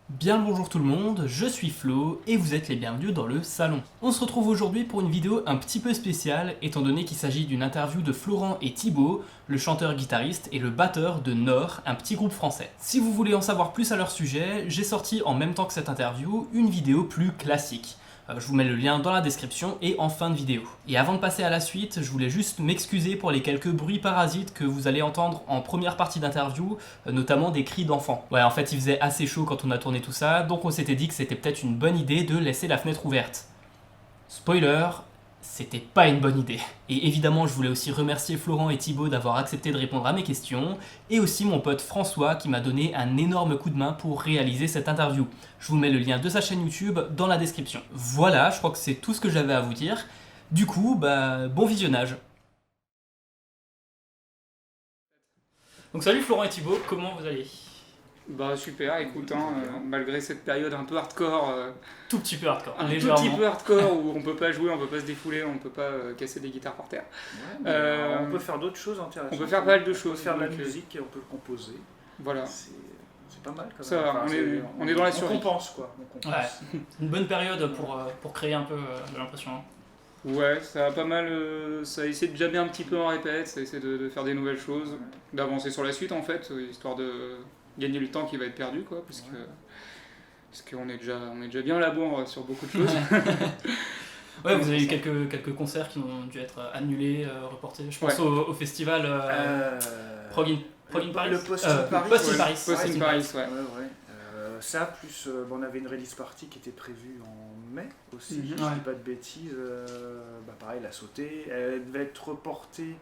Bien le bonjour tout le monde, je suis Flo et vous êtes les bienvenus dans le salon. On se retrouve aujourd'hui pour une vidéo un petit peu spéciale étant donné qu'il s'agit d'une interview de Florent et Thibaut, le chanteur-guitariste et le batteur de Nord, un petit groupe français. Si vous voulez en savoir plus à leur sujet, j'ai sorti en même temps que cette interview une vidéo plus classique. Je vous mets le lien dans la description et en fin de vidéo. Et avant de passer à la suite, je voulais juste m'excuser pour les quelques bruits parasites que vous allez entendre en première partie d'interview, notamment des cris d'enfants. Ouais, en fait, il faisait assez chaud quand on a tourné tout ça, donc on s'était dit que c'était peut-être une bonne idée de laisser la fenêtre ouverte. Spoiler, c'était pas une bonne idée. Et évidemment, je voulais aussi remercier Florent et Thibaut d'avoir accepté de répondre à mes questions, et aussi mon pote François qui m'a donné un énorme coup de main pour réaliser cette interview. Je vous mets le lien de sa chaîne YouTube dans la description. Voilà, je crois que c'est tout ce que j'avais à vous dire. Du coup, bon visionnage. Donc salut Florent et Thibaut, comment vous allez? Bah super, écoute, malgré cette période un peu hardcore, Tout petit peu hardcore, un tout légèrement. petit peu hardcore où on peut pas jouer, on peut pas se défouler, on peut pas casser des guitares par terre. On peut faire d'autres choses intéressantes. On peut faire pas mal de On choses. peut faire de la donc, musique et on peut composer. Voilà. C'est pas mal quand même. Ça va, on est dans la survie. On compense quoi. On compense. Ouais, une bonne période pour créer un peu, j'ai l'impression. Ouais, ça a pas mal, ça a essayé de jammer un petit peu en répète, ça a essayé de faire des nouvelles choses, d'avancer sur la suite en fait, histoire de gagner le temps qui va être perdu quoi, parce qu'on est déjà bien à la bourre sur beaucoup de choses. Ouais, vous avez eu quelques concerts qui ont dû être annulés, reportés. Je pense au festival Prog in Paris. Le Post in Paris. Post in Paris. Post in Paris, ouais. Ça, plus on avait une release party qui était prévue en mai aussi, si je Ouais. dis pas de bêtises. Pareil, elle a sauté. Elle devait être reportée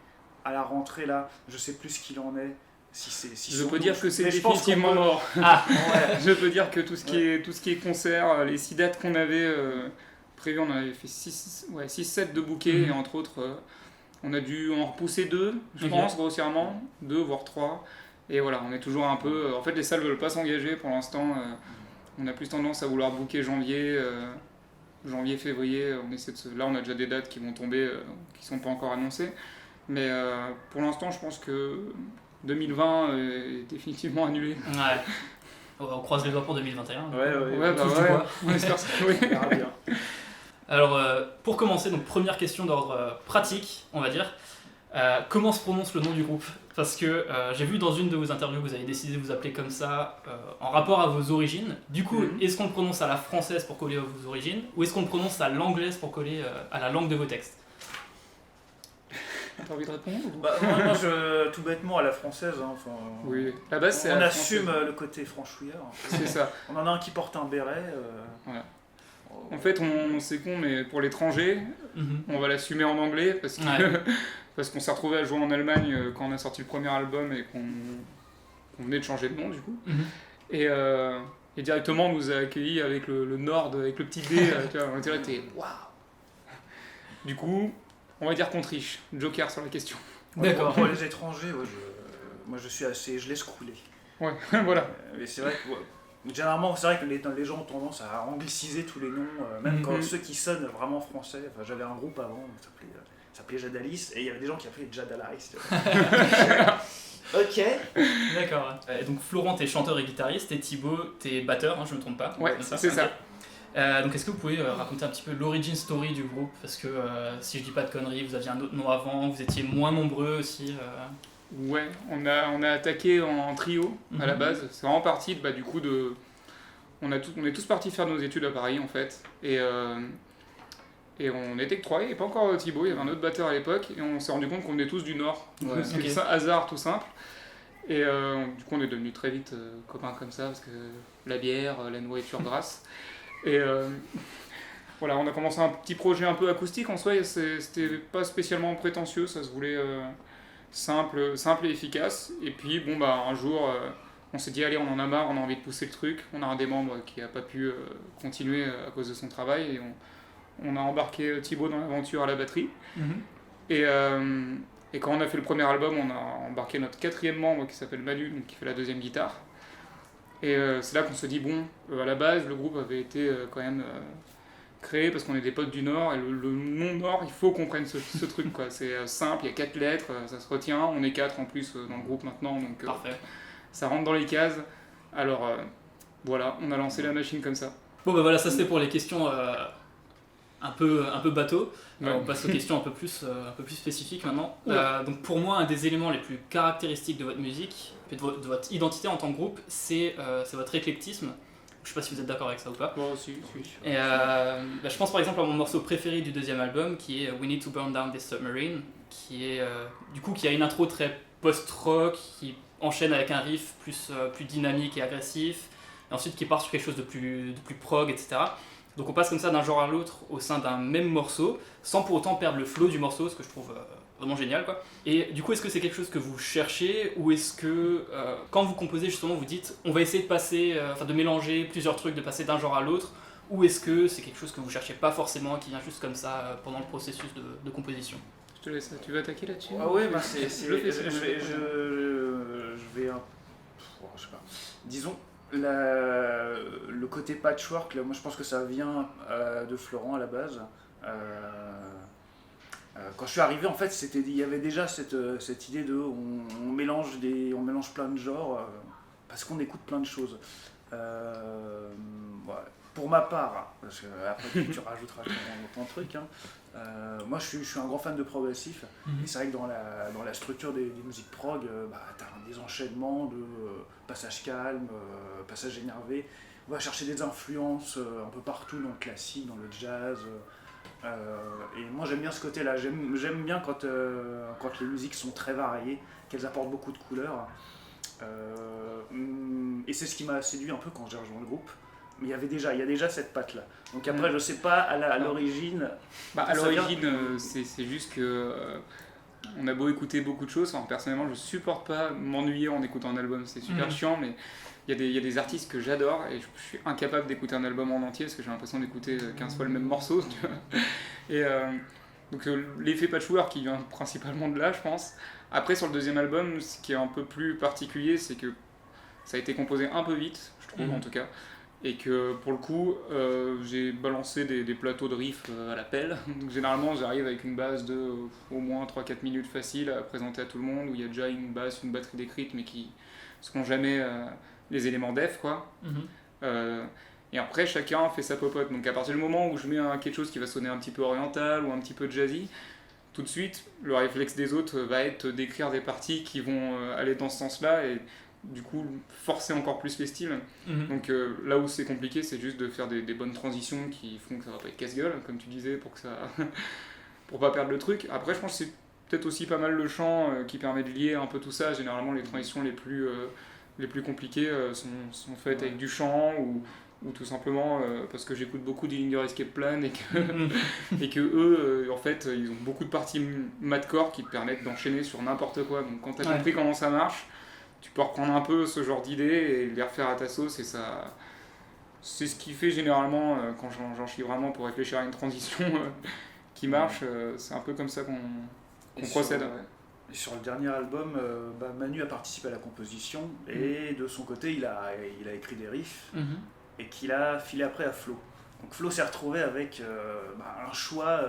à la rentrée là. Je sais plus ce qu'il en est. Je peux dire que c'est Mais je pense définitivement qu'on peut- mort. Ah, Ouais. Je peux dire que tout ce qui est concert, les 6 dates qu'on avait prévues, on en avait fait 6-7 de bouquets, et entre autres, on a dû en repousser 2, je Ok. pense, grossièrement, 2 voire 3. Et voilà, on est toujours un peu. En fait, les salles ne veulent pas s'engager pour l'instant. On a plus tendance à vouloir booker janvier, février. Là, on a déjà des dates qui vont tomber, qui sont pas encore annoncées. Mais pour l'instant, je pense que 2020 est définitivement annulé. ouais. On croise les doigts pour 2021. Ouais, touche du bois. on espère ça, oui. On verra bien. Alors, pour commencer, donc première question d'ordre pratique, on va dire. Comment se prononce le nom du groupe? Parce que j'ai vu dans une de vos interviews que vous avez décidé de vous appeler comme ça en rapport à vos origines. Du coup, est-ce qu'on le prononce à la française pour coller à vos origines ou est-ce qu'on le prononce à l'anglaise pour coller à la langue de vos textes? T'as envie de répondre ou... Moi, tout bêtement à la française. Hein, Oui, la base c'est On la assume française. le côté franchouillard. C'est ça. On en a un qui porte un béret. En fait, c'est con, mais pour l'étranger, on va l'assumer en anglais parce que Ouais. parce qu'on s'est retrouvé à jouer en Allemagne quand on a sorti le premier album et qu'on venait de changer de nom du coup. Et directement on nous a accueillis avec le Nord, avec le petit D. Tu vois, on était là, waouh. Du coup, on va dire qu'on triche. Joker sur la question. D'accord. Pour les étrangers, moi je suis assez. Je laisse couler. Ouais, voilà. Mais c'est vrai que. Généralement, c'est vrai que les gens ont tendance à angliciser tous les noms, même quand ceux qui sonnent vraiment français. Enfin, j'avais un groupe avant, ça s'appelait Jadalis, et il y avait des gens qui appelaient Jadalis. Ok. D'accord. Et donc Florent, t'es chanteur et guitariste, et Thibaut, t'es batteur, hein, je me trompe pas. Ouais, c'est ça. Donc est-ce que vous pouvez raconter un petit peu l'origin story du groupe? Parce que si je dis pas de conneries, vous aviez un autre nom avant, vous étiez moins nombreux aussi. Ouais, on a attaqué en trio à la base. C'est vraiment parti du coup de. On est tous partis faire nos études à Paris en fait. Et on était que 3, et pas encore Thibaut, il y avait un autre batteur à l'époque, et on s'est rendu compte qu'on est tous du Nord. Ouais. C'est Ok. un hasard tout simple. Et du coup on est devenus très vite copains comme ça, parce que la bière, la nourriture grasse. Et voilà, on a commencé un petit projet un peu acoustique en soi, et c'était pas spécialement prétentieux, ça se voulait simple et efficace. Et puis un jour on s'est dit allez, on en a marre, on a envie de pousser le truc. On a un des membres qui a pas pu continuer à cause de son travail, et on a embarqué Thibaut dans l'aventure à la batterie. Et quand on a fait le premier album, on a embarqué notre 4e membre qui s'appelle Manu, donc qui fait la 2e guitare. Et c'est là qu'on se dit à la base le groupe avait été quand même créé parce qu'on est des potes du Nord, et le nom Nord, il faut qu'on prenne ce truc quoi. C'est simple, il y a 4 lettres, ça se retient, on est 4 en plus dans le groupe maintenant, donc Parfait. ça rentre dans les cases. Alors Voilà, on a lancé la machine comme ça. Bon bah voilà, ça c'était pour les questions un peu bateau. Ouais. On passe aux questions un peu plus spécifiques maintenant. Ouais. Donc pour moi, un des éléments les plus caractéristiques de votre musique, et de votre identité en tant que groupe, c'est votre éclectisme. Je sais pas si vous êtes d'accord avec ça ou pas. Bon, si. Et je pense par exemple à mon morceau préféré du deuxième album, qui est We Need to Burn Down This Submarine, qui a une intro très post-rock, qui enchaîne avec un riff plus dynamique et agressif, et ensuite qui part sur quelque chose de plus prog, etc. Donc on passe comme ça d'un genre à l'autre au sein d'un même morceau, sans pour autant perdre le flow du morceau, ce que je trouve vraiment génial, quoi. Et du coup, est-ce que c'est quelque chose que vous cherchez, ou est-ce que quand vous composez justement, vous dites on va essayer de passer, de mélanger plusieurs trucs, de passer d'un genre à l'autre, ou est-ce que c'est quelque chose que vous cherchez pas forcément, qui vient juste comme ça pendant le processus de composition? Je te laisse, tu veux attaquer là-dessus? Ah ouais, bah je vais je sais pas. Disons, le côté patchwork, là, moi je pense que ça vient de Florent à la base. Quand je suis arrivé, en fait, il y avait déjà cette idée de on mélange plein de genres parce qu'on écoute plein de choses. Voilà. Pour ma part, parce que après tu rajouteras ton truc, hein, moi je suis un grand fan de progressif, et c'est vrai que dans la structure des musiques prog, t'as des enchaînements de passages calmes, passages énervés. On va chercher des influences un peu partout dans le classique, dans le jazz. Et moi j'aime bien ce côté-là, j'aime bien quand les musiques sont très variées, qu'elles apportent beaucoup de couleurs. Et c'est ce qui m'a séduit un peu quand j'ai rejoint le groupe. Mais il y a déjà cette patte-là. Donc après, je sais pas à l'origine. À l'origine, c'est juste que on a beau écouter beaucoup de choses. Enfin, personnellement, je supporte pas m'ennuyer en écoutant un album. C'est super chiant, mais il y a des artistes que j'adore et je suis incapable d'écouter un album en entier parce que j'ai l'impression d'écouter 15 fois le même morceau. Tu vois. Et donc l'effet patchwork qui vient principalement de là, je pense. Après, sur le deuxième album, ce qui est un peu plus particulier, c'est que ça a été composé un peu vite, je trouve en tout cas. Et que pour le coup, j'ai balancé des plateaux de riffs à la pelle. Donc généralement, j'arrive avec une base de au moins 3-4 minutes facile à présenter à tout le monde, où il y a déjà une basse, une batterie décrite, mais qui ne seront jamais les éléments def, quoi. Et après, chacun fait sa popote. Donc à partir du moment où je mets quelque chose qui va sonner un petit peu oriental ou un petit peu jazzy, tout de suite, le réflexe des autres va être d'écrire des parties qui vont aller dans ce sens-là, et du coup forcer encore plus les styles. Donc là où c'est compliqué, c'est juste de faire des bonnes transitions qui font que ça va pas être casse-gueule, comme tu disais, pour pas perdre le truc. Après, je pense que c'est peut-être aussi pas mal le chant qui permet de lier un peu tout ça. Généralement, les transitions les plus compliquées sont faites avec du chant ou tout simplement parce que j'écoute beaucoup d'Illinger Escape Plan et que eux, en fait, ils ont beaucoup de parties madcore qui te permettent d'enchaîner sur n'importe quoi. Donc quand t'as compris comment ça marche, tu peux reprendre un peu ce genre d'idées et les refaire à ta sauce, et ça, c'est ce qui fait généralement quand j'en chie vraiment pour réfléchir à une transition qui marche. C'est un peu comme ça qu'on procède. Et sur le dernier album, Manu a participé à la composition et de son côté, il a écrit des riffs et qu'il a filé après à Flo. Donc Flo s'est retrouvé avec un choix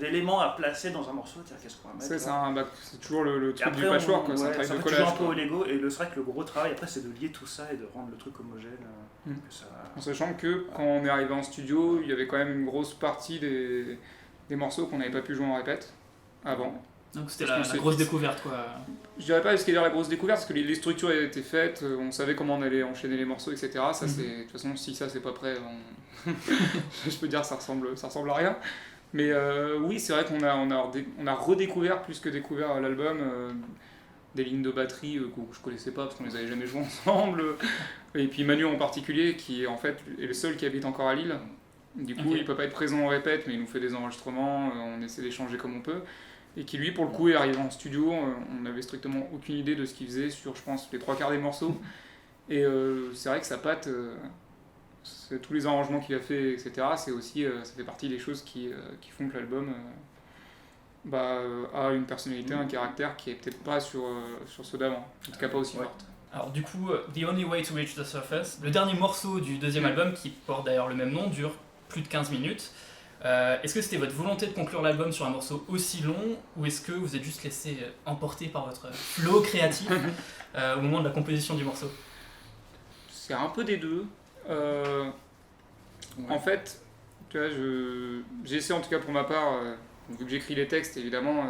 d'éléments à placer dans un morceau. Tiens, qu'est-ce qu'on va mettre c'est toujours le truc du patchwork, c'est un travail de collage. Un peu au Lego, et c'est vrai que le gros travail après, c'est de lier tout ça et de rendre le truc homogène. En sachant que quand on est arrivé en studio, il y avait quand même une grosse partie des morceaux qu'on n'avait pas pu jouer en répète avant. Donc c'était la grosse découverte, quoi. Je dirais pas ce qu'est la grosse découverte, parce que les structures étaient faites, on savait comment on allait enchaîner les morceaux, etc. Ça, c'est, de toute façon, si ça c'est pas prêt, je peux dire ça ressemble à rien. Mais oui, c'est vrai qu'on a redécouvert plus que découvert l'album, des lignes de batterie que je connaissais pas parce qu'on les avait jamais jouées ensemble. Et puis Manu en particulier, qui en fait est le seul qui habite encore à Lille. Du coup, il peut pas être présent en répète, mais il nous fait des enregistrements, on essaie d'échanger comme on peut. Et qui lui, pour le coup, est arrivé en studio, on n'avait strictement aucune idée de ce qu'il faisait sur, je pense, les 3/4 des morceaux. Et c'est vrai que sa patte, tous les arrangements qu'il a fait, etc., c'est aussi, ça fait partie des choses qui font que l'album a une personnalité, un caractère qui est peut-être pas sur ceux d'avant, en tout cas pas aussi forte. Alors du coup, The Only Way to Reach the Surface, le dernier morceau du deuxième album, qui porte d'ailleurs le même nom, dure plus de 15 minutes. Est-ce que c'était votre volonté de conclure l'album sur un morceau aussi long, ou est-ce que vous êtes juste laissé emporter par votre flow créatif au moment de la composition du morceau ? c'est un peu des deux. En fait, tu vois, j'essaie en tout cas pour ma part, vu que j'écris les textes évidemment,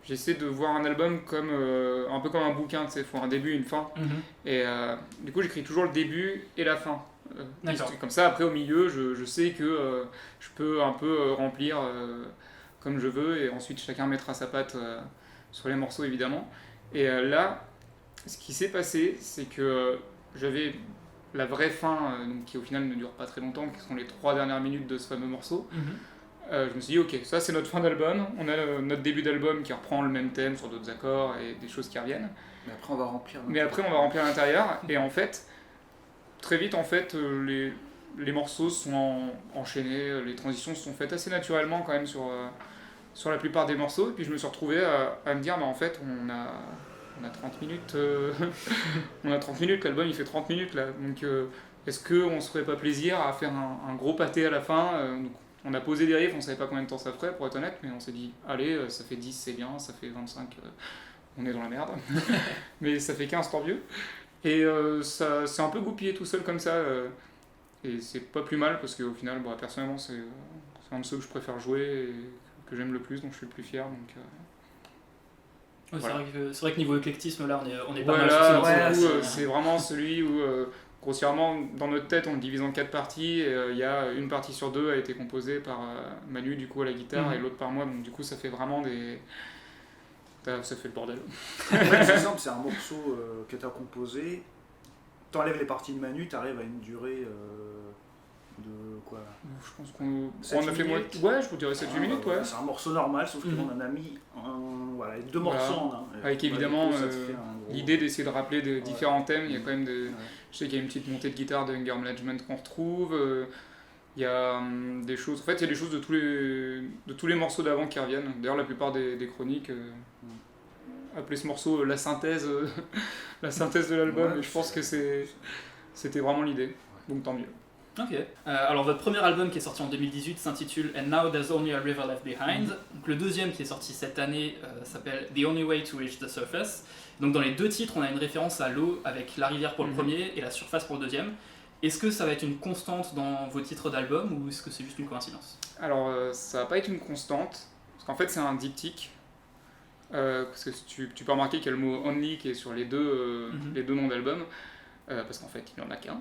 j'essaie de voir un album comme un peu comme un bouquin, tu sais, il faut un début, une fin. Et du coup, j'écris toujours le début et la fin. Comme ça, après au milieu, je sais que je peux un peu remplir comme je veux, et ensuite chacun mettra sa patte sur les morceaux évidemment. Et là, ce qui s'est passé, c'est que j'avais la vraie fin, donc, qui au final ne dure pas très longtemps, qui sont les 3 dernières minutes de ce fameux morceau. Je me suis dit, ok, ça c'est notre fin d'album, on a notre début d'album qui reprend le même thème sur d'autres accords et des choses qui reviennent. Mais après on va remplir. L'intérieur, et en fait, très vite en fait, les morceaux sont enchaînés, les transitions se sont faites assez naturellement quand même sur la plupart des morceaux, et puis je me suis retrouvé à me dire, bah en fait on a 30 minutes, on a 30 minutes, l'album il fait 30 minutes là, donc est-ce qu'on se ferait pas plaisir à faire un gros pâté à la fin donc, on a posé des riffs, on savait pas combien de temps ça ferait pour être honnête, mais on s'est dit, allez, ça fait 10 c'est bien, ça fait 25, on est dans la merde, mais ça fait 15 tant mieux, et ça c'est un peu goupillé tout seul comme ça, et c'est pas plus mal parce qu'au final, bon, personnellement c'est un de ceux que je préfère jouer et que j'aime le plus, donc je suis le plus fier, donc... Ouais, voilà. c'est vrai que niveau éclectisme, là, on est pas mal là, sur ce morceau. c'est vraiment celui où, grossièrement, dans notre tête, on le divise en 4 parties, et il y a une partie sur 2 a été composée par Manu, du coup, à la guitare, et l'autre par moi, donc du coup, ça fait vraiment des... Ça fait le bordel. Ouais, par exemple, c'est un morceau que tu as composé, t'enlèves les parties de Manu, t'arrives à une durée de quoi? Je pense qu'on 7, a fait... 8 minutes. Ouais, je vous dirais 7-8 minutes, ouais. C'est un morceau normal, sauf qu'on en a mis voilà, 2 morceaux en un. Avec évidemment ça te fait un gros... l'idée d'essayer de rappeler des différents thèmes. Il y a quand même des... Je sais qu'il y a une petite montée de guitare de Anger Management qu'on retrouve. Il y a des choses... En fait, il y a des choses de tous les morceaux d'avant qui reviennent. D'ailleurs, la plupart des chroniques appelaient ce morceau la synthèse, la synthèse de l'album. Ouais, et je pense que c'était vraiment l'idée. Donc tant mieux. Ok. Alors votre premier album qui est sorti en 2018 s'intitule And Now There's Only a River Left Behind. Donc le deuxième qui est sorti cette année s'appelle The Only Way to Reach the Surface. Donc dans les deux titres, on a une référence à l'eau avec la rivière pour le premier et la surface pour le deuxième. Est-ce que ça va être une constante dans vos titres d'album ou est-ce que c'est juste une coïncidence? Alors ça va pas être une constante, parce qu'en fait c'est un diptyque. Parce que tu peux remarquer qu'il y a le mot Only qui est sur les deux noms d'album, parce qu'en fait il n'y en a qu'un.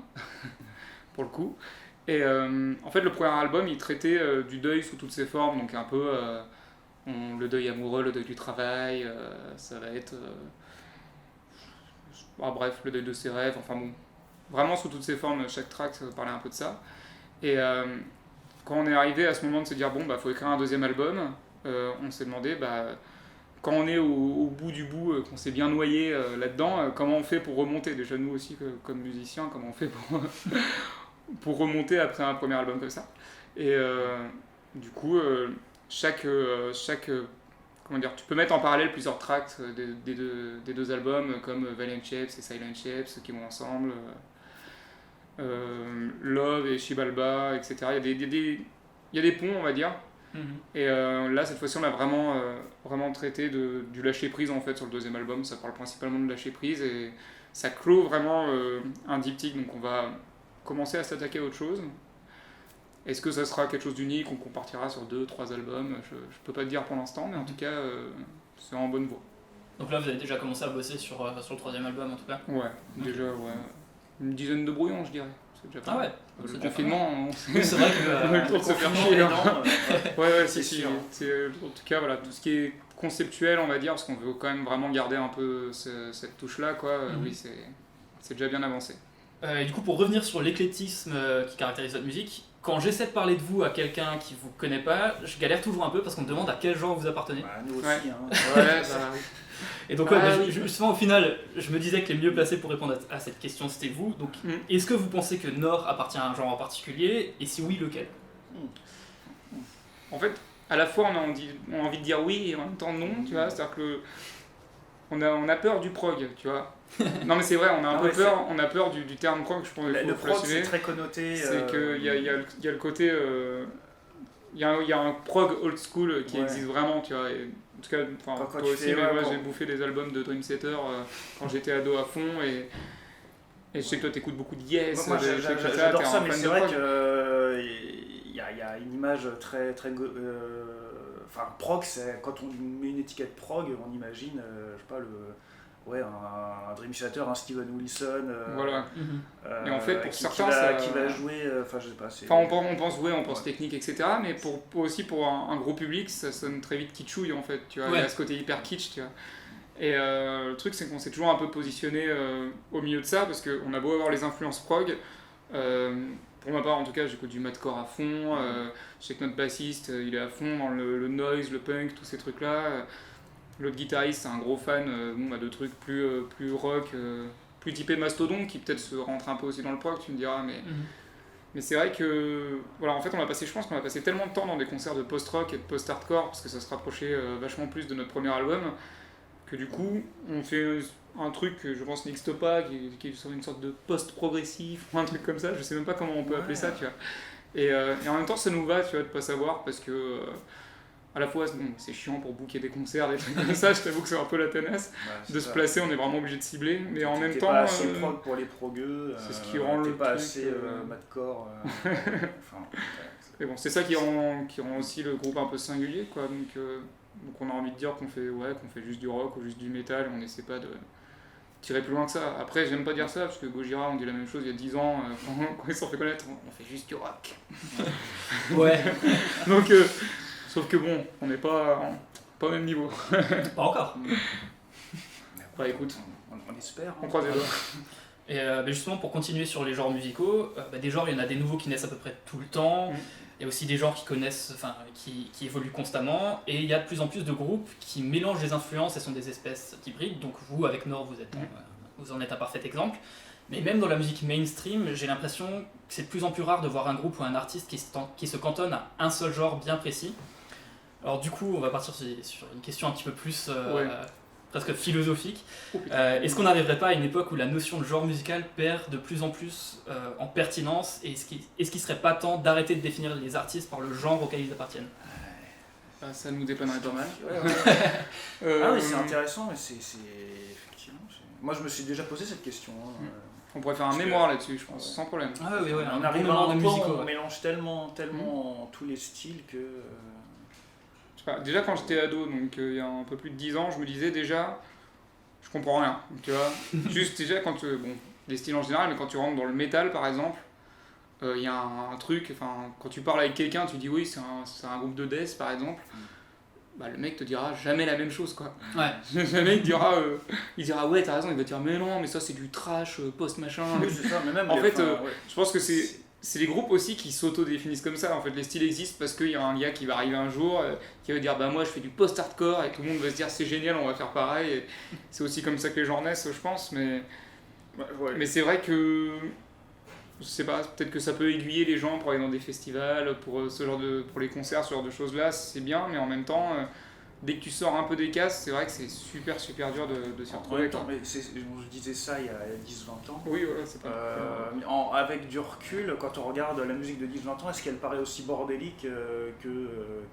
Pour le coup. Et en fait, le premier album, il traitait du deuil sous toutes ses formes, donc un peu le deuil amoureux, le deuil du travail, ça va être... bref, le deuil de ses rêves, enfin bon, vraiment sous toutes ses formes, chaque track parlait un peu de ça. Et quand on est arrivé à ce moment de se dire, bon, bah, faut écrire un deuxième album, on s'est demandé, bah, quand on est au bout du bout, qu'on s'est bien noyé là-dedans, comment on fait pour remonter? Déjà, nous aussi, comme musiciens, comment on fait pour remonter après un premier album comme ça. Et du coup, chaque comment dire, tu peux mettre en parallèle plusieurs tracks des deux albums, comme Valiant Shapes et Silent Shapes qui vont ensemble, Love et Shibalba, etc. Il y a des ponts, on va dire. Et là, cette fois-ci, on a vraiment traité du lâcher prise en fait sur le deuxième album. Ça parle principalement de lâcher prise et ça clôt vraiment un diptyque. Donc on va commencer à s'attaquer à autre chose. Est-ce que ça sera quelque chose d'unique ou qu'on partira sur 2-3 albums? Je peux pas te dire pour l'instant, mais en tout cas, c'est en bonne voie. Donc là, vous avez déjà commencé à bosser sur le troisième album, en tout cas? Ouais, déjà, ouais. Une dizaine de brouillons, je dirais. C'est déjà pas mal. Le confinement, oui, c'est vrai que on a eu le temps de se faire chier. Ouais, c'est si. sûr. En tout cas, voilà, tout ce qui est conceptuel, on va dire, parce qu'on veut quand même vraiment garder un peu cette touche-là, quoi. Oui, c'est déjà bien avancé. Et du coup, pour revenir sur l'éclectisme qui caractérise votre musique, quand j'essaie de parler de vous à quelqu'un qui vous connaît pas, je galère toujours un peu parce qu'on me demande à quel genre vous appartenez. Bah, nous aussi, Ouais. hein. Et donc, justement, au final, je me disais que les mieux placés pour répondre à cette question, c'était vous. Donc, est-ce que vous pensez que Nord appartient à un genre en particulier? Et si oui, lequel? En fait, à la fois, on a envie de dire oui et en même temps non, tu vois. C'est-à-dire que on a peur du prog, tu vois. Non mais c'est vrai, on a un peu peur, on a peur du terme prog, je pense qu'il faut Le prog, l'assumer. c'est très connoté. C'est qu'il y a le côté... Il y a un prog old school qui existe vraiment, tu vois. Et, en tout cas, toi aussi, mais moi j'ai bouffé des albums de Dream Theater quand j'étais ado à fond. Et je sais que toi t'écoutes beaucoup de Yes, Moi, je sais que ça, j'adore t'es ça, un mais fan c'est de vrai prog. qu'il y a une image très. Enfin, prog, quand on met une étiquette prog, on imagine, je sais pas, un Dream Theater, un Steven Wilson. Voilà. Et en fait, pour qui certains, qui va jouer. Enfin, je sais pas. Enfin, on pense technique, etc. Mais aussi pour un gros public, ça sonne très vite kitschouille en fait. Tu vois, il y a ce côté hyper kitsch, tu vois. Et le truc, c'est qu'on s'est toujours un peu positionné au milieu de ça, parce qu'on a beau avoir les influences prog. Pour ma part, en tout cas, j'écoute du madcore à fond. Je sais que notre bassiste, il est à fond dans le noise, le punk, tous ces trucs-là. L'autre guitariste, c'est un gros fan de trucs plus rock, plus typé Mastodon, qui peut-être se rentre un peu aussi dans le prog, tu me diras. Mais c'est vrai que, voilà, en fait, je pense qu'on a passé tellement de temps dans des concerts de post-rock et de post-hardcore, parce que ça se rapprochait vachement plus de notre premier album, que du coup, on fait un truc que je pense n'existe pas, qui est sur une sorte de post-progressif, ou un truc comme ça, je sais même pas comment on peut appeler ça, tu vois. Et en même temps, ça nous va, tu vois, de pas savoir, parce que à la fois, c'est chiant pour booker des concerts, des trucs comme ça, je t'avoue que c'est un peu la tenace. De se placer, on est vraiment obligé de cibler, mais en même temps... T'es pas assez prog pour les progueux, c'est ce qui rend le t'es pas truc, assez madcore. Et bon, c'est ça qui rend aussi le groupe un peu singulier, quoi. Donc on a envie de dire qu'on fait juste du rock ou juste du métal, on n'essaie pas de tirer plus loin que ça. Après, j'aime pas dire ça, parce que Gojira, on dit la même chose il y a 10 ans, quand ils se sont fait connaître, on fait juste du rock. Ouais. Donc, sauf que bon, on n'est pas au même niveau. Pas encore. Bah écoute, on espère. on croise les doigts. Et justement, pour continuer sur les genres musicaux, des genres, il y en a des nouveaux qui naissent à peu près tout le temps. Il y a aussi des genres qui évoluent constamment. Et il y a de plus en plus de groupes qui mélangent les influences et sont des espèces hybrides. Donc vous, avec Nord, vous en êtes un parfait exemple. Mais même dans la musique mainstream, j'ai l'impression que c'est de plus en plus rare de voir un groupe ou un artiste qui se cantonne à un seul genre bien précis. Alors du coup, on va partir sur une question un petit peu plus presque philosophique. Est-ce qu'on n'arriverait pas à une époque où la notion de genre musical perd de plus en plus en pertinence, et est-ce qu'il serait pas temps d'arrêter de définir les artistes par le genre auquel ils appartiennent? Ça nous dépannerait pas mal. Ah oui, c'est intéressant, mais c'est effectivement... Moi, je me suis déjà posé cette question. On pourrait faire un mémoire là-dessus, je pense, sans problème. Ah oui, on arrive à un point où on mélange tellement tous les styles que... Déjà quand j'étais ado, donc il y a un peu plus de 10 ans, je me disais déjà, je comprends rien, tu vois. Juste déjà quand, les styles en général, mais quand tu rentres dans le métal par exemple, il y a un truc, quand tu parles avec quelqu'un, tu dis oui, c'est un groupe de death par exemple, bah, le mec te dira jamais la même chose, quoi. Ouais. Jamais il dira ouais, t'as raison, il va te dire mais non, mais ça c'est du trash, post-machin. Oui, c'est ça, mais même en fait, je pense que c'est les groupes aussi qui s'auto-définissent comme ça. En fait, les styles existent parce qu'il y a un gars qui va arriver un jour, qui va dire bah moi je fais du post-hardcore, et tout le monde va se dire c'est génial, on va faire pareil. Et c'est aussi comme ça que les genres naissent, je pense. Mais c'est vrai que je sais pas, peut-être que ça peut aiguiller les gens pour aller dans des festivals, pour les concerts, ce genre de choses là, c'est bien, mais en même temps, dès que tu sors un peu des cases, c'est vrai que c'est super dur de s'y retrouver. Mais je disais ça il y a 10-20 ans. Oui, voilà, c'est pas. Avec du recul, quand on regarde la musique de 10-20 ans, est-ce qu'elle paraît aussi bordélique que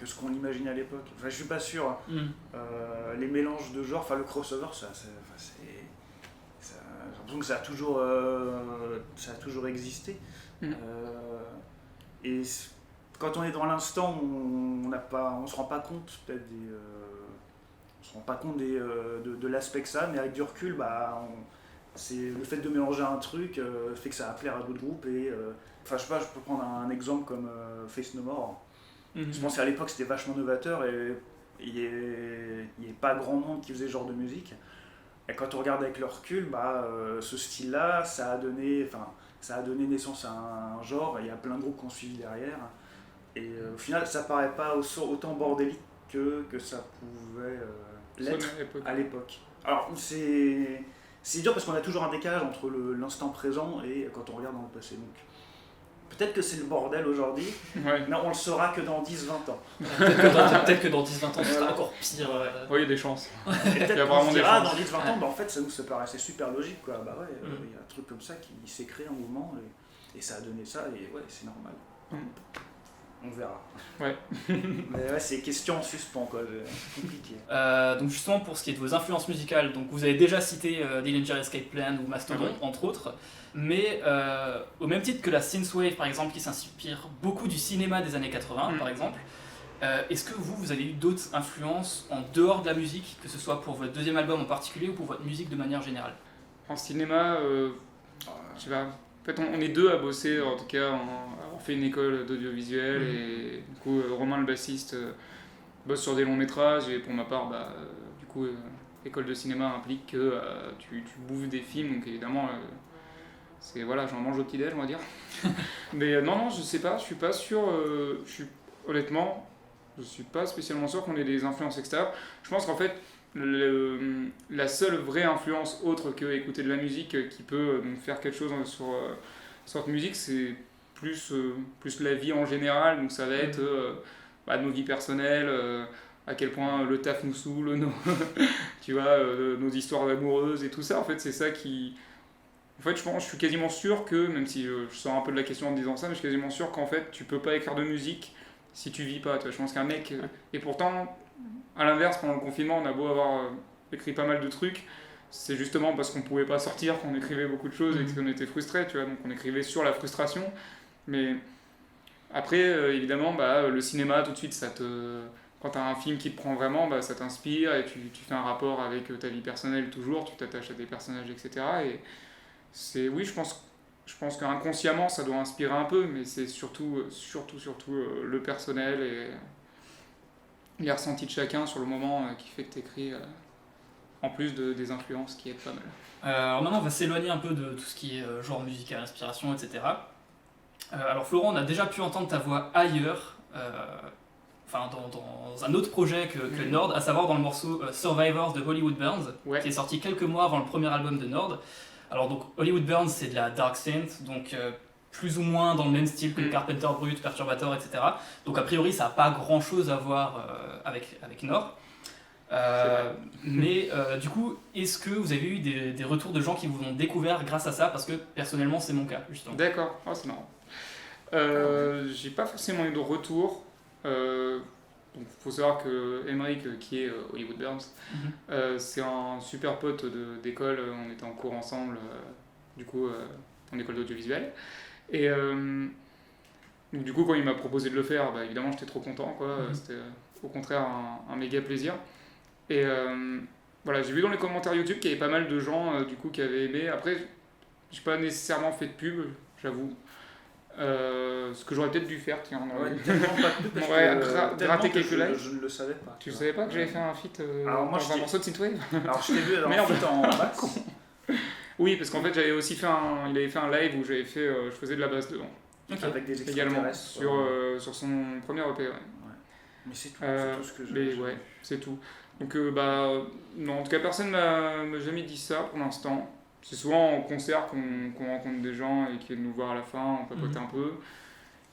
ce qu'on imaginait à l'époque? Enfin, je suis pas sûr. Les mélanges de genres, le crossover, j'ai l'impression que ça a toujours existé. Et quand on est dans l'instant, on se rend pas compte peut-être de l'aspect que ça, mais avec du recul, c'est le fait de mélanger un truc fait que ça va plaire à d'autres groupes. Et je sais pas, je peux prendre un exemple comme Face No More. Je pense qu'à l'époque c'était vachement novateur et il n'y avait pas grand monde qui faisait ce genre de musique. Et quand on regarde avec le recul, ce style-là, ça a donné naissance à un genre, et il y a plein de groupes qui ont suivi derrière. Et au final, ça paraît pas autant bordélique que ça pouvait l'être à l'époque. Alors, c'est dur parce qu'on a toujours un décalage entre l'instant présent et quand on regarde dans le passé. Donc, peut-être que c'est le bordel aujourd'hui, mais on le saura que dans 10-20 ans. Peut-être que dans 10-20 ans, ce sera encore pire. Oui, il y a des chances. Et peut-être qu'on se dira dans 10-20 ans, en fait, ça nous paraissait super logique, quoi. Il y a un truc comme ça qui s'est créé un mouvement et ça a donné ça, et ouais, c'est normal. On verra. Ouais. Mais ouais, c'est question en suspens, quoi. C'est compliqué. Donc justement pour ce qui est de vos influences musicales, donc vous avez déjà cité Dillinger Escape Plan ou Mastodon entre autres, mais au même titre que la synthwave par exemple qui s'inspire beaucoup du cinéma des années 80 par exemple, est-ce que vous avez eu d'autres influences en dehors de la musique, que ce soit pour votre deuxième album en particulier ou pour votre musique de manière générale? En cinéma, je sais pas. En fait, on est deux à bosser, en tout cas, on fait une école d'audiovisuel et du coup, Romain le bassiste bosse sur des longs métrages et pour ma part, du coup, école de cinéma implique que tu bouffes des films, donc évidemment, c'est voilà, j'en mange au petit-déj, on va dire. Mais non, je sais pas, je suis pas sûr, honnêtement, je suis pas spécialement sûr qu'on ait des influences extérieures. Je pense qu'en fait, la seule vraie influence autre que écouter de la musique qui peut nous faire quelque chose sur notre musique, c'est plus la vie en général, donc ça va être nos vies personnelles, à quel point le taf nous saoule, tu vois, nos histoires amoureuses et tout ça, en fait c'est ça qui... En fait je suis quasiment sûr que, même si je sors un peu de la question en disant ça, mais je suis quasiment sûr qu'en fait tu peux pas écrire de musique si tu vis pas, tu vois, je pense qu'un mec... Et pourtant... À l'inverse, pendant le confinement, on a beau avoir écrit pas mal de trucs, c'est justement parce qu'on pouvait pas sortir qu'on écrivait beaucoup de choses et qu'on était frustrés, tu vois, donc on écrivait sur la frustration. Mais après, évidemment, le cinéma, tout de suite, quand tu as un film qui te prend vraiment, ça t'inspire et tu fais un rapport avec ta vie personnelle toujours, tu t'attaches à des personnages, etc. Et oui, je pense qu'inconsciemment, ça doit inspirer un peu, mais c'est surtout le personnel et les ressentis de chacun sur le moment qui fait que t'écris, en plus des influences qui aident pas mal. Alors maintenant on va s'éloigner un peu de tout ce qui est genre musical, inspiration, etc. Alors Florent, on a déjà pu entendre ta voix ailleurs, dans un autre projet que Nord, à savoir dans le morceau Survivors de Hollywood Burns, qui est sorti quelques mois avant le premier album de Nord. Alors donc Hollywood Burns c'est de la dark synth, donc plus ou moins dans le même style que Carpenter Brut, Perturbator, etc. Donc a priori ça n'a pas grand chose à voir avec Nord. Mais du coup, est-ce que vous avez eu des retours de gens qui vous ont découvert grâce à ça? Parce que personnellement c'est mon cas justement. D'accord, c'est marrant. J'ai pas forcément eu de retour. Donc faut savoir que Emmerich, qui est Hollywood Burns, c'est un super pote d'école, on était en cours ensemble, du coup en école d'audiovisuel. Et donc, du coup, quand il m'a proposé de le faire, évidemment j'étais trop content, quoi. C'était au contraire un méga plaisir. Et voilà, j'ai vu dans les commentaires YouTube qu'il y avait pas mal de gens du coup qui avaient aimé. Après, j'ai pas nécessairement fait de pub, j'avoue. Ce que j'aurais peut-être dû faire, tiens. Tellement pas de pub, parce que gratter quelques likes. Je ne le savais pas. Tu savais pas que j'avais fait un feat dans un morceau de Synthwave? Alors je t'ai vu en feat en basse. Oui, parce qu'en fait j'avais aussi fait il avait fait un live où je faisais de la basse dedans. Avec des également extraterrestres. sur son premier EP. Ouais. Mais c'est tout ce que j'ai. Ouais, c'est tout. Donc non, en tout cas personne m'a jamais dit ça pour l'instant. C'est souvent en concert qu'on rencontre des gens et qui viennent nous voir à la fin, on papote un peu.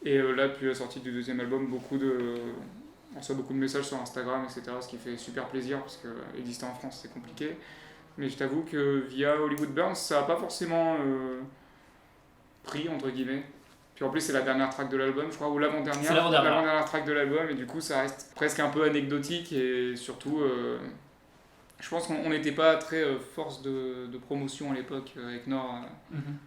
Et là, depuis la sortie du deuxième album, on reçoit beaucoup de messages sur Instagram, etc. Ce qui fait super plaisir parce que exister en France c'est compliqué. Mais je t'avoue que via Hollywood Burns, ça n'a pas forcément pris, entre guillemets. Puis en plus, c'est la dernière track de l'album, je crois, ou l'avant-dernière. C'est l'avant-dernière Track de l'album, et du coup, ça reste presque un peu anecdotique, et surtout, je pense qu'on n'était pas très force de promotion à l'époque avec Nord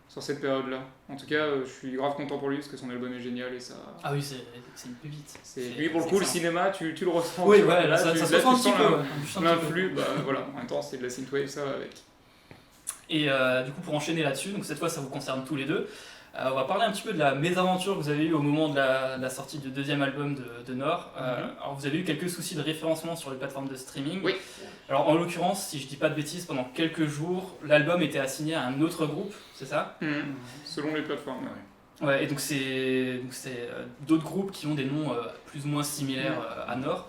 sur cette période-là. En tout cas, je suis grave content pour lui, parce que son album est génial, et ça... Ah oui, c'est une pépite. Lui, pour le coup, le cinéma, tu le ressens. Oui, ouais, là, ça se ressent un petit peu. L'influx, voilà, en même temps, c'est de la synthwave, ça va avec. Et du coup, pour enchaîner là-dessus, donc cette fois, ça vous concerne tous les deux. On va parler un petit peu de la mésaventure que vous avez eue au moment de la sortie du deuxième album de Nord. Alors vous avez eu quelques soucis de référencement sur les plateformes de streaming. Oui. Alors en l'occurrence, si je dis pas de bêtises, pendant quelques jours, l'album était assigné à un autre groupe, c'est ça? Selon les plateformes. Ouais, et donc c'est d'autres groupes qui ont des noms plus ou moins similaires à Nord.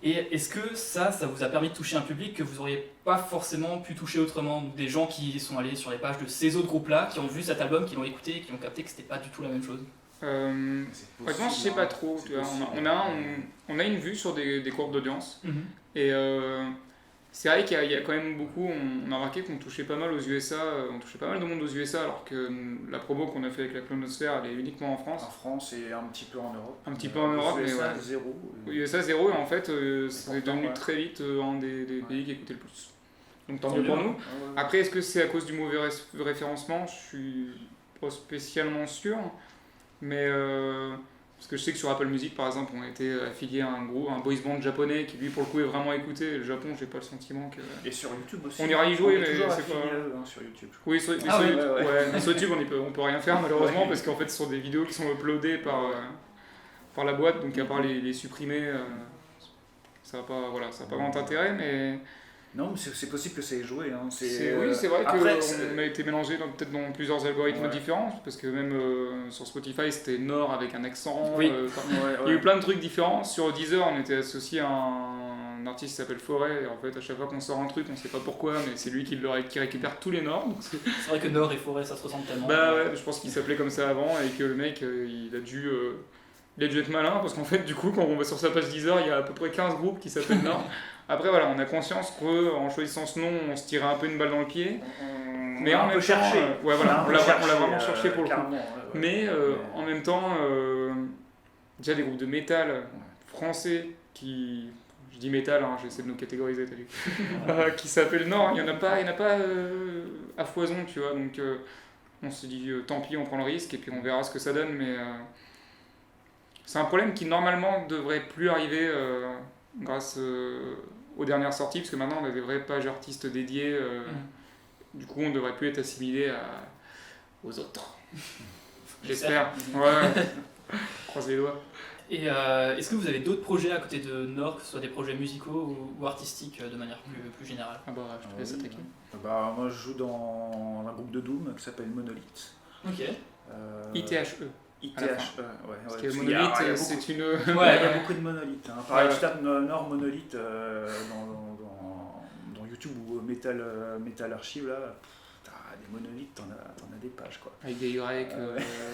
Et est-ce que ça vous a permis de toucher un public que vous n'auriez pas forcément pu toucher autrement? Des gens qui sont allés sur les pages de ces autres groupes-là, qui ont vu cet album, qui l'ont écouté et qui ont capté que c'était pas du tout la même chose? Franchement, je sais pas trop. Tu vois. On a une vue sur des courbes d'audience. Et c'est vrai qu'il y a quand même beaucoup, on a remarqué qu'on touchait pas mal aux USA, on touchait pas mal de monde aux USA, alors que la promo qu'on a fait avec la Clonosphère, elle est uniquement en France. En France et un petit peu en Europe. Un petit peu en Europe, mais USA, ouais. zéro. Aux USA, zéro, et en fait, c'est pourtant, devenu ouais. très vite un des pays qui écoutait le plus. Donc tant Tant mieux pour mieux. nous. Ouais, ouais. Après, est-ce que c'est à cause du mauvais référencement? Je suis pas spécialement sûr, mais parce que je sais que sur Apple Music par exemple on a été affilié à un boys band japonais qui lui pour le coup est vraiment écouté. Le Japon, j'ai pas le sentiment que... Et sur YouTube aussi. On ira y jouer, est mais toujours c'est affilié pas- à eux, hein, sur YouTube. Je crois. Oui, sur, mais Ah sur oui, YouTube, ouais. mais sur YouTube on peut rien faire malheureusement Ouais. parce qu'en fait ce sont des vidéos qui sont uploadées par la boîte, donc à part les supprimer, ça n'a pas, voilà, ça a pas grand intérêt, mais Non, mais c'est possible que ça ait joué. Hein. oui, c'est vrai Après, qu'on a été mélangé peut-être dans plusieurs algorithmes Ouais. différents, parce que même sur Spotify c'était Nord avec un accent. Oui. Il y a eu plein de trucs différents. Sur Deezer, on était associé à un artiste qui s'appelle Forêt, et en fait, à chaque fois qu'on sort un truc, on sait pas pourquoi, mais c'est lui qui récupère tous les Nords. Donc C'est vrai que Nord et Forêt, ça se ressemble tellement. bah ouais, je pense qu'il s'appelait comme ça avant, et que le mec, il a dû être malin, parce qu'en fait, du coup, quand on va sur sa page Deezer, il y a à peu près 15 groupes qui s'appellent Nord. Après, voilà, on a conscience qu'en choisissant ce nom, on se tirait un peu une balle dans le pied. Mais en on même peut temps, chercher. ouais, voilà, on l'a vraiment cherché pour le coup. Clairement, ouais. Mais en même temps, déjà des groupes de métal français qui, je dis métal, hein, j'essaie de nous catégoriser, t'as vu, qui s'appellent Nord, il y en a pas à foison, tu vois, donc on se dit tant pis, on prend le risque et puis on verra ce que ça donne, mais c'est un problème qui normalement devrait plus arriver grâce aux dernières sorties, parce que maintenant on a des vraies pages artistes dédiées, du coup on devrait plus être assimilé aux autres. J'espère. Ouais. Croise les doigts. Et est-ce que vous avez d'autres projets à côté de Nord, que ce soit des projets musicaux ou artistiques de manière plus générale? Ah bah, je te laisse attaquer. Bah, moi, je joue dans un groupe de Doom qui s'appelle Monolith. Ok. ITHE. ITH, à la fin. ouais. Parce Parce que qu'il y a- il y a Monolith, beaucoup- c'est une. il y Ouais. a beaucoup de monolithes. Hein. Pareil, Ouais. tu tapes Nord Monolith dans YouTube ou Metal Archive, là, t'as des monolithes, t'en as des pages, quoi. Avec des Y.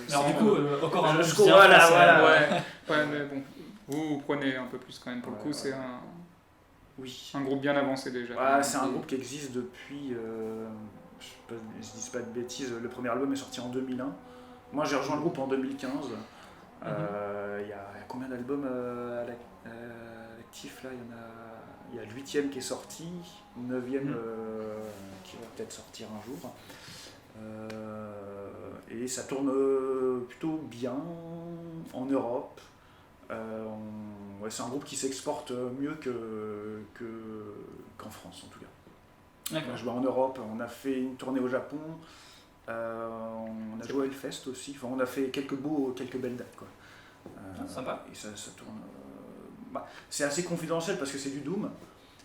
Alors du coup, encore un nom je- bien voilà, français. voilà. Ouais, mais bon. Vous prenez un peu plus quand même. Pour le coup, Ouais, c'est ouais. un Oui. groupe bien avancé déjà. Ouais, c'est un groupe qui existe depuis, je dis pas de bêtises, le premier album est sorti en 2001. Moi j'ai rejoint le groupe en 2015. Il y a combien d'albums à l'actif là? Il y a le 8e qui est sorti, le 9e qui va peut-être sortir un jour. Et ça tourne plutôt bien en Europe. Ouais, c'est un groupe qui s'exporte mieux qu'en France en tout cas. On D'accord. a joué en Europe, on a fait une tournée au Japon, on a joué à Hellfest aussi, enfin, on a fait quelques belles dates, quoi. Sympa. Et ça tourne. C'est assez confidentiel parce que c'est du Doom,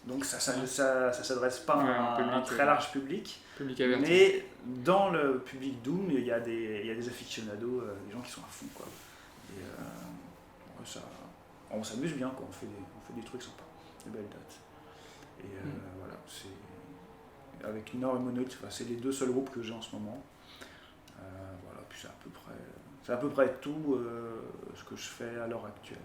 donc ça s'adresse pas Ouais, à un public, un très large public. Public averti. Mais dans le public Doom, il y a des aficionados, des gens qui sont à fond, quoi. Et ouais, on s'amuse bien, quoi. On fait des trucs sympas, des belles dates. Et voilà, c'est avec Nord et Monolith, c'est les deux seuls groupes que j'ai en ce moment. Voilà, puis c'est à peu près tout ce que je fais à l'heure actuelle.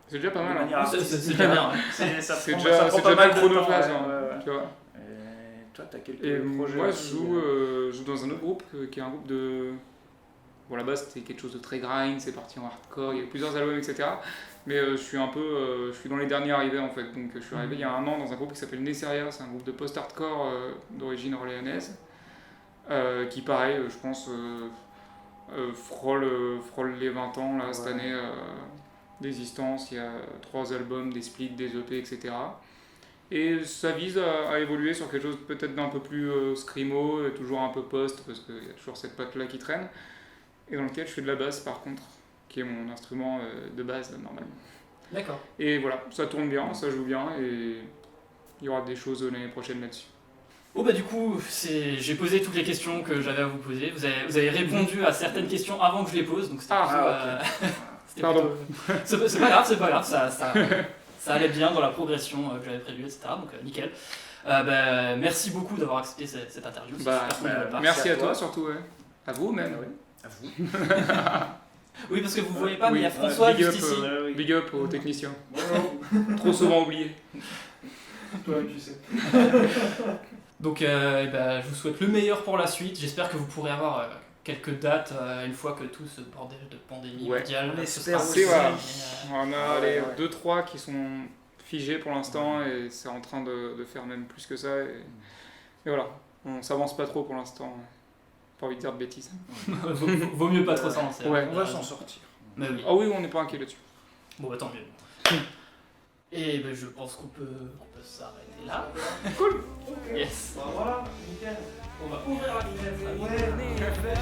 C'est déjà pas De mal. manière Hein. C'est déjà bien. Ça C'est prend déjà pas mal bien de chronophage. temps, Hein, ouais. tu vois. Et toi, t'as quelques Et projets moi, je aussi, joue dans un autre groupe qui est un groupe de. Bon, là-bas, c'était quelque chose de très grind, c'est parti en hardcore, il y a plusieurs albums, etc. Mais je suis dans les derniers arrivés en fait. Donc, je suis arrivé il y a un an dans un groupe qui s'appelle Nesseria, c'est un groupe de post-hardcore d'origine orléanaise, qui, pareil, je pense, frôle les 20 ans là, cette année d'existence. Il y a 3 albums, des splits, des EP, etc. Et ça vise à évoluer sur quelque chose peut-être d'un peu plus screamo, et toujours un peu post, parce qu'il y a toujours cette patte-là qui traîne, et dans lequel je fais de la basse par contre, qui est mon instrument de base normalement. D'accord. Et voilà, ça tourne bien, ça joue bien, et il y aura des choses l'année prochaine là-dessus. Bon bah du coup, j'ai posé toutes les questions que j'avais à vous poser. Vous avez répondu à certaines questions avant que je les pose, donc c'était c'était Pardon. plutôt- c'est pas grave, ça allait bien dans la progression que j'avais prévue, etc. Donc nickel. Merci beaucoup d'avoir accepté cette interview. C'est super cool de votre part. Merci à toi. toi surtout, ouais. À vous même. À vous. Oui, parce que vous voyez pas, mais Oui, il y a François big juste up, ici. Big up aux techniciens. Trop souvent oubliés. Toi-même, tu sais. Donc je vous souhaite le meilleur pour la suite. J'espère que vous pourrez avoir quelques dates une fois que tout ce bordel de pandémie mondiale on ce espère sera aussi. passé. On a Ah ouais, ouais. 2-3 qui sont figés pour l'instant et c'est en train de faire même plus que ça. Et voilà, on s'avance pas trop pour l'instant. Pas envie de dire de bêtises. vaut mieux pas trop s'en lancer. Ouais. On va s'en sortir. Mais oui. Ah oui, on n'est pas inquiet là-dessus. Bon, bah tant mieux. Et ben, je pense qu'on peut s'arrêter là. Cool. Yes. Voilà, nickel. On va ouvrir la fenêtre.